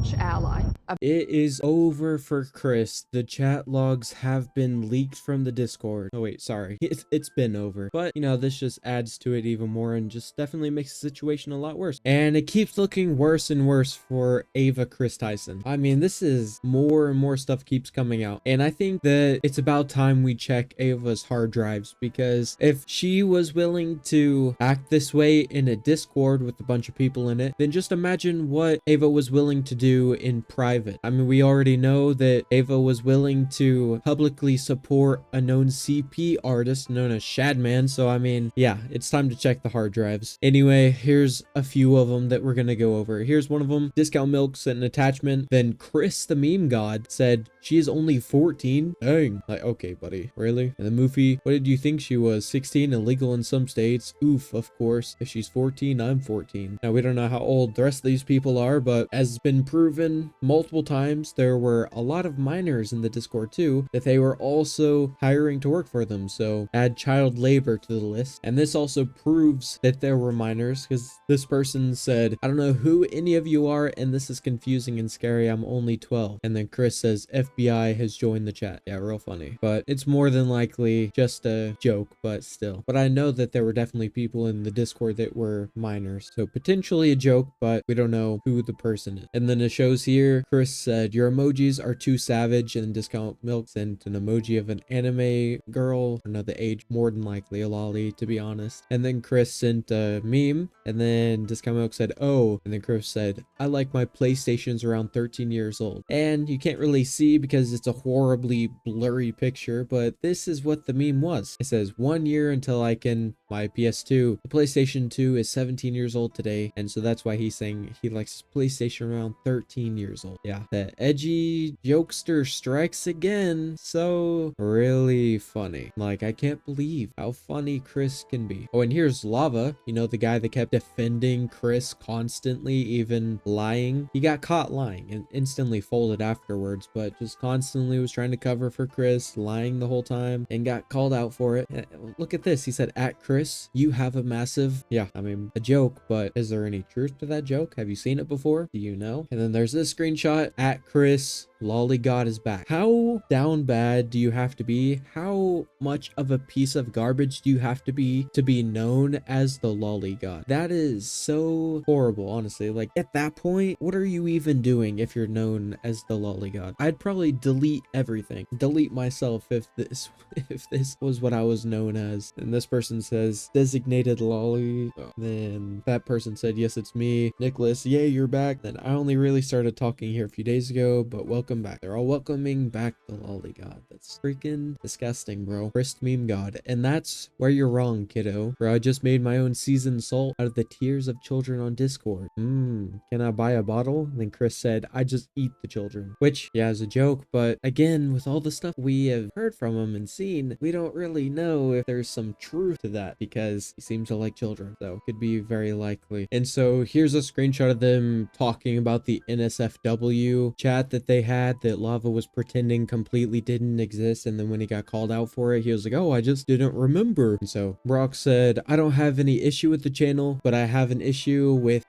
staunch ally of It is over for Chris. The chat logs have been leaked from the Discord. Oh wait, sorry. It's been over. But, you know, this just adds to it even more and just definitely makes the situation a lot worse. And it keeps looking worse and worse for Ava Chris Tyson. I mean, this is more and more stuff keeps coming out. And I think that it's about time we check Ava's hard drives, because if she was willing to act this way in a Discord with a bunch of people in it, then just imagine what Ava was willing to do in private. I mean, we already know that Ava was willing to publicly support a known CP artist known as Shadman. So I mean, yeah, it's time to check the hard drives. Anyway, here's a few of them that we're gonna go over. Here's one of them. Discount Milk sent an attachment. Then Chris the meme god said she is only 14. Dang. Like, okay, buddy, really? And then Moofy, what did you think she was? 16, illegal in some states. Oof, of course. If she's 14, I'm 14. Now, we don't know how old the rest of these people are, but as has been proven multiple times, there were a lot of minors in the Discord too, that they were also hiring to work for them. So add child labor to the list. And this also proves that there were minors, because this person said, I don't know who any of you are, and this is confusing and scary. I'm only 12. And then Chris says, FBI has joined the chat. Yeah, real funny. But it's more than likely just a joke, but still. But I know that there were definitely people in the Discord that were minors. So potentially a joke, but we don't know who the person is. And then it shows here, Chris said, your emojis are too savage, and Discount Milk sent an emoji of an anime girl. I don't know the age, more than likely a lolly, to be honest. And then Chris sent a meme, and then Discount Milk said, oh, and then Chris said, I like my PlayStations around 13 years old. And you can't really see because it's a horribly blurry picture, but this is what the meme was. It says 1 year until I can my PS2. The PlayStation 2 is 17 years old today, and so that's why he's saying he likes his PlayStation around 13 years old. Yeah, the edgy jokester strikes again. So really funny. Like, I can't believe how funny Chris can be. Oh, and here's Lava, you know, the guy that kept defending Chris constantly, even lying. He got caught lying and instantly folded afterwards, but just constantly was trying to cover for Chris, lying the whole time, and got called out for it. Look at this. He said, at Chris, you have a massive, yeah, I mean, a joke, but is there any truth to that joke? Have you seen it before? Do you know? And then there's this screenshot, at Chris, Lolly God is back. How down bad do you have to be? How much of a piece of garbage do you have to be known as the Lolly God? That is so horrible, honestly. Like, at that point, what are you even doing if you're known as the Lolly God? I'd probably delete everything. Delete myself if this was what I was known as. And this person says, designated Lolly. Oh. Then that person said, yes, it's me. Nicholas, yay, you're back. Then I only really started talking here a few days ago, but welcome back. They're all welcoming back the Lolly God. That's freaking disgusting, bro. First meme god. And that's where you're wrong, kiddo. Bro, I just made my own seasoned salt out of the tears of children on Discord. Can I buy a bottle? And then Chris said, I just eat the children. Which, yeah, is a joke, but again, with all the stuff we have heard from him and seen, we don't really know if there's some truth to that, because he seems to like children, so could be very likely. And so here's a screenshot of them talking about the NSFW chat that they had that Lava was pretending completely didn't exist, and then when he got called out for it, he was like, oh, I just didn't remember. And so Brock said, I don't have any issue with the channel, but I have an issue with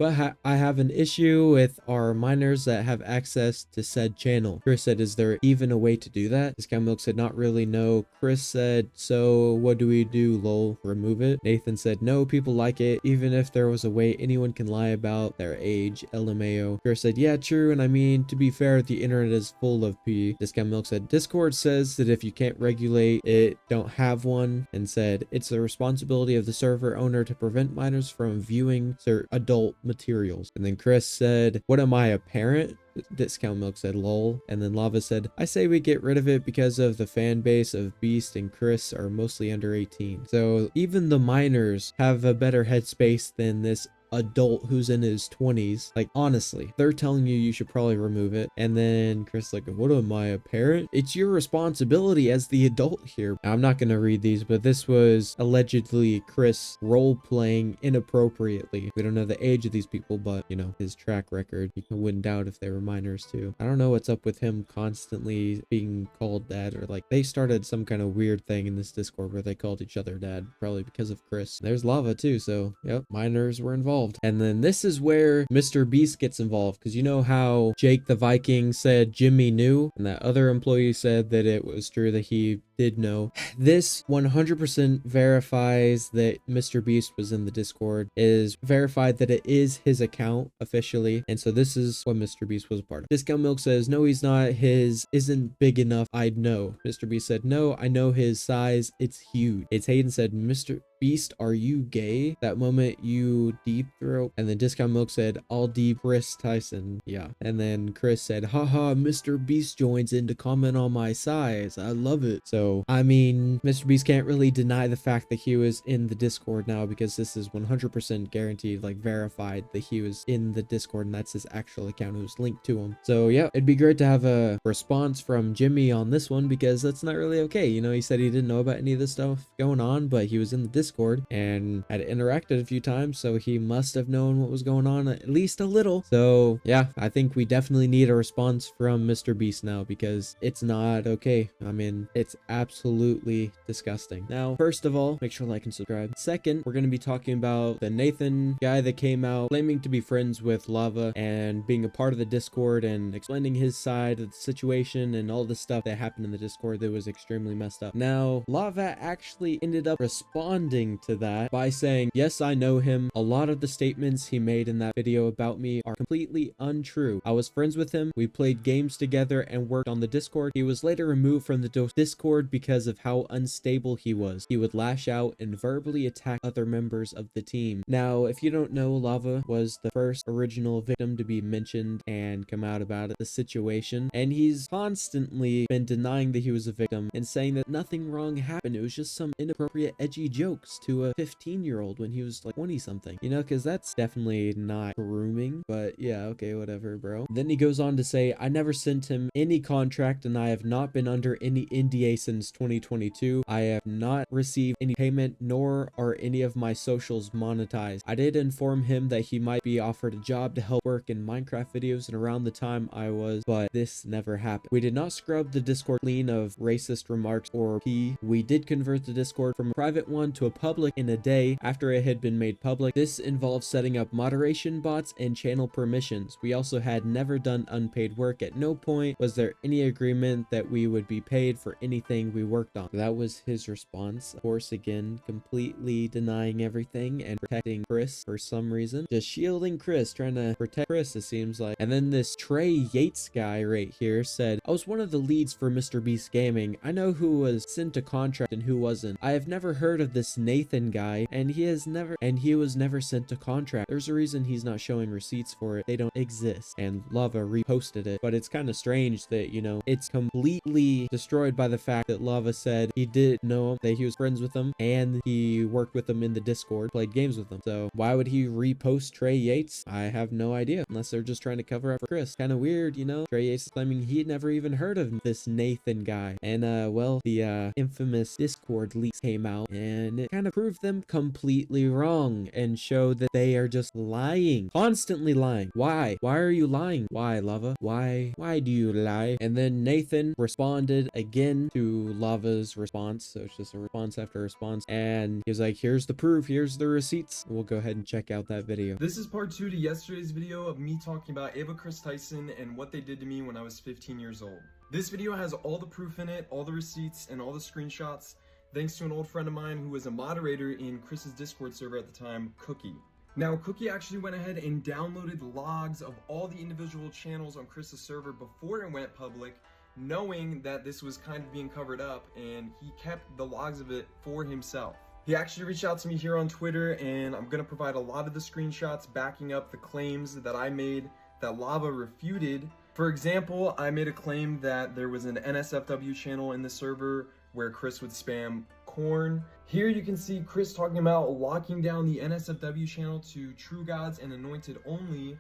our minors that have access to said channel. Chris said, is there even a way to do that? This guy Milk said, not really, no. Chris said, so what do we do, lol? Remove it? Nathan said, no, people like it. Even if there was a way anyone can lie about their age, LMAO. Chris said, yeah, true. And I mean, to be fair, the internet is full of pee. Discount Milk said, Discord says that if you can't regulate it, don't have one. And said, it's the responsibility of the server owner to prevent minors from viewing their adult materials. And then Chris said, what am I, a parent? Discount Milk said, lol. And then Lava said, I say we get rid of it because of the fan base of Beast and Chris are mostly under 18. So even the minors have a better headspace than this adult who's in his 20s. Like, honestly, they're telling you should probably remove it. And then Chris like, what am I, a parent? It's your responsibility as the adult here. I'm not gonna read these, but this was allegedly Chris role-playing inappropriately. We don't know the age of these people, but you know, his track record, you wouldn't doubt if they were minors too. I don't know what's up with him constantly being called dad, or like they started some kind of weird thing in this Discord where they called each other dad, probably because of Chris. There's Lava too, so yep, minors were involved involved. And then this is where MrBeast gets involved, because you know how Jake the Viking said Jimmy knew, and that other employee said that it was true that he did know. This 100% verifies that MrBeast was in the Discord, is verified that it is his account officially, and so this is what MrBeast was a part of. Discount Milk says, no, he's not. His isn't big enough. I'd know. MrBeast said, no, I know his size. It's huge. It's Hayden said, MrBeast, are you gay? That moment you deep throat. And then Discount Milk said, I'll deep Chris Tyson. Yeah. And then Chris said, haha, MrBeast joins in to comment on my size. I love it. So, I mean, MrBeast can't really deny the fact that he was in the Discord now, because this is 100% guaranteed, like verified that he was in the Discord, and that's his actual account who's linked to him. So yeah, it'd be great to have a response from Jimmy on this one, because that's not really okay. You know, he said he didn't know about any of this stuff going on, but he was in the Discord and had interacted a few times, so he must have known what was going on at least a little. So yeah, I think we definitely need a response from MrBeast now, because it's not okay. I mean, it's absolutely disgusting. Now, first of all, make sure to like and subscribe. Second, we're going to be talking about the Nathan guy that came out claiming to be friends with Lava and being a part of the Discord and explaining his side of the situation and all the stuff that happened in the Discord that was extremely messed up. Now, Lava actually ended up responding to that by saying, yes, I know him. A lot of the statements he made in that video about me are completely untrue. I was friends with him. We played games together and worked on the Discord. He was later removed from the Discord because of how unstable he was. He would lash out and verbally attack other members of the team. Now, if you don't know, Lava was the first original victim to be mentioned and come out about the situation, and he's constantly been denying that he was a victim and saying that nothing wrong happened. It was just some inappropriate edgy jokes to a 15-year-old when he was like 20 something, you know, because that's definitely not grooming. But yeah, okay, whatever, bro. Then he goes on to say, I never sent him any contract and I have not been under any NDA since 2022. I have not received any payment, nor are any of my socials monetized. I did inform him that he might be offered a job to help work in Minecraft videos and around the time I was, but this never happened. We did not scrub the Discord clean of racist remarks or pee. We did convert the Discord from a private one to a public in a day after it had been made public. This involved setting up moderation bots and channel permissions. We also had never done unpaid work. At no point was there any agreement that we would be paid for anything we worked on. That was his response. Of course, again, completely denying everything and protecting Chris for some reason. Just shielding Chris, trying to protect Chris, it seems like. And then this Trey Yates guy right here said, I was one of the leads for MrBeast Gaming. I know who was sent a contract and who wasn't. I have never heard of this Nathan guy, and he was never sent a contract. There's a reason he's not showing receipts for it. They don't exist. And Lava reposted it. But it's kind of strange that, you know, it's completely destroyed by the fact that Lava said he did know that he was friends with him and he worked with him in the Discord, played games with him. So why would he repost Trey Yates? I have no idea, unless they're just trying to cover up for Chris. Kind of weird, you know? Trey Yates is claiming he had never even heard of this Nathan guy. And well, the infamous Discord leaks came out and it kind of proved them completely wrong and showed that they are just lying, constantly lying. Why are you lying? Why, Lava? Why do you lie? And then Nathan responded again to Lava's response, so it's just a response after response, and he was like, here's the proof, here's the receipts. We'll go ahead and check out that video. This is part 2 to yesterday's video of me talking about Ava Chris Tyson and what they did to me when I was 15 years old. This video has all the proof in it, all the receipts, and all the screenshots, thanks to an old friend of mine who was a moderator in Chris's Discord server at the time, Cookie. Now, Cookie actually went ahead and downloaded logs of all the individual channels on Chris's server before it went public, knowing that this was kind of being covered up, and he kept the logs of it for himself. He actually reached out to me here on Twitter, and I'm going to provide a lot of the screenshots backing up the claims that I made that Lava refuted. For example, I made a claim that there was an NSFW channel in the server where Chris would spam corn. Here you can see Chris talking about locking down the NSFW channel to True Gods and Anointed only.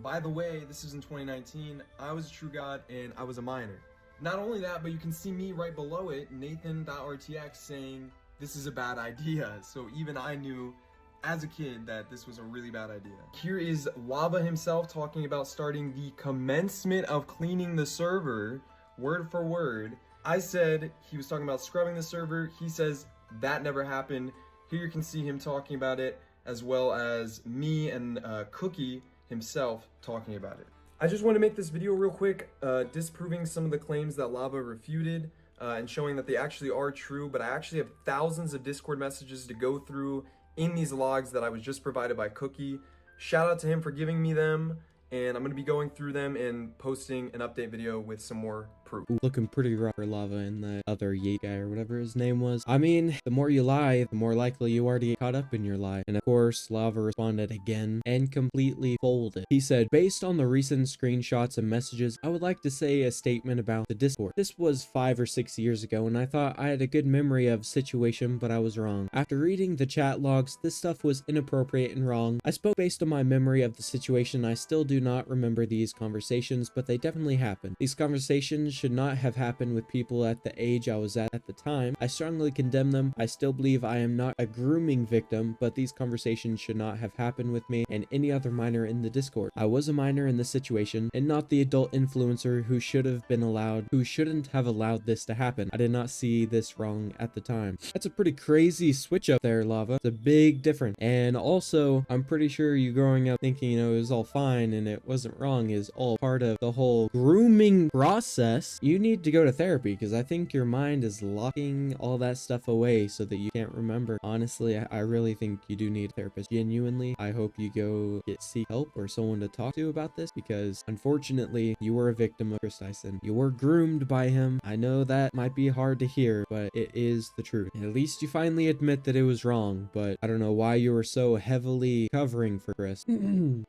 By the way, this is in 2019. I was a True God and I was a minor. Not only that, but you can see me right below it, Nathan.rtx, saying this is a bad idea. So even I knew as a kid that this was a really bad idea. Here is Lava himself talking about starting the commencement of cleaning the server, word for word. I said he was talking about scrubbing the server. He says that never happened. Here you can see him talking about it. as well as me and Cookie himself talking about it. I just want to make this video real quick, disproving some of the claims that Lava refuted, and showing that they actually are true, but I actually have thousands of Discord messages to go through in these logs that I was just provided by Cookie. Shout out to him for giving me them, and I'm going to be going through them and posting an update video with some more proof. Ooh, looking pretty rough for Lava and the other Yeet guy or whatever his name was. I mean, the more you lie, the more likely you are to get caught up in your lie. And of course, Lava responded again and completely folded. He said, based on the recent screenshots and messages, I would like to say a statement about the Discord. This was 5 or 6 years ago, and I thought I had a good memory of situation, but I was wrong. After reading the chat logs, this stuff was inappropriate and wrong. I spoke based on my memory of the situation. I still do not remember these conversations, but they definitely happened. These conversations should not have happened with people at the age I was at the time. I strongly condemn them. I still believe I am not a grooming victim, but these conversations should not have happened with me and any other minor in the Discord. I was a minor in this situation and not the adult influencer who shouldn't have allowed this to happen. I did not see this wrong at the time. That's a pretty crazy switch up there, Lava. It's a big difference. And also, I'm pretty sure you growing up thinking, you know, it was all fine and it wasn't wrong is all part of the whole grooming process. You need to go to therapy because I think your mind is locking all that stuff away so that you can't remember. Honestly, I really think you do need a therapist. Genuinely, I hope you go seek help or someone to talk to about this, because unfortunately, you were a victim of Chris Tyson. You were groomed by him. I know that might be hard to hear, but it is the truth. At least you finally admit that it was wrong, but I don't know why you were so heavily covering for Chris.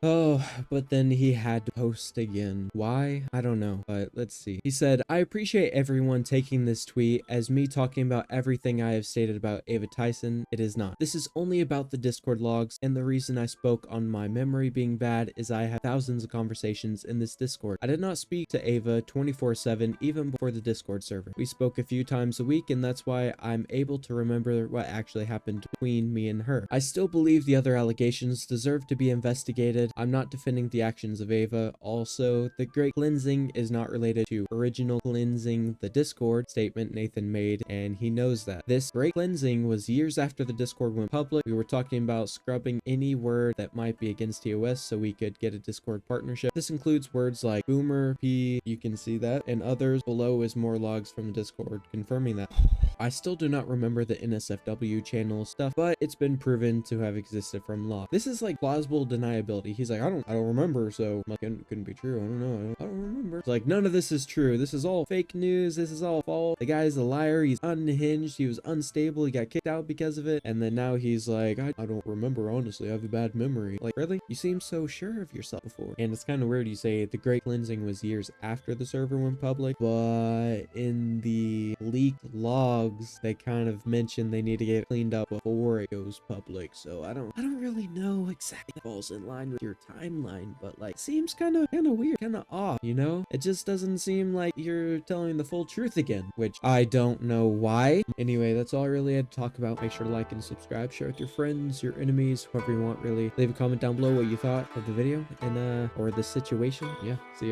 Oh, but then he had to post again. Why? I don't know, but let's see. He said, I appreciate everyone taking this tweet as me talking about everything I have stated about Ava Tyson. It is not. This is only about the Discord logs, and the reason I spoke on my memory being bad is I had thousands of conversations in this Discord. I did not speak to Ava 24/7 even before the Discord server. We spoke a few times a week, and that's why I'm able to remember what actually happened between me and her. I still believe the other allegations deserve to be investigated. I'm not defending the actions of Ava. Also, the great cleansing is not related to original cleansing the Discord statement Nathan made, and he knows that. This great cleansing was years after the Discord went public. We were talking about scrubbing any word that might be against TOS so we could get a Discord partnership. This includes words like boomer, P, you can see that, and others. Below is more logs from the Discord confirming that. I still do not remember the NSFW channel stuff, but it's been proven to have existed from log. This is like plausible deniability. He's like, I don't remember, so like, couldn't be true. I don't know. I don't remember. It's like, none of this is true. This is all fake news. This is all false. The guy's a liar. He's unhinged. He was unstable. He got kicked out because of it. And then now he's like, I don't remember, honestly. I have a bad memory. Like, really? You seem so sure of yourself before. And it's kind of weird you say the great cleansing was years after the server went public, but in the leaked logs, they kind of mention they need to get cleaned up before it goes public. So I don't really know exactly if it falls in line with your timeline, but like, seems kind of weird, kind of off, you know? It just doesn't seem like you're telling the full truth again, which I don't know why. Anyway, that's all I really had to talk about. Make sure to like and subscribe, share with your friends, your enemies, whoever you want, really. Leave a comment down below what you thought of the video and or the situation. Yeah, see ya.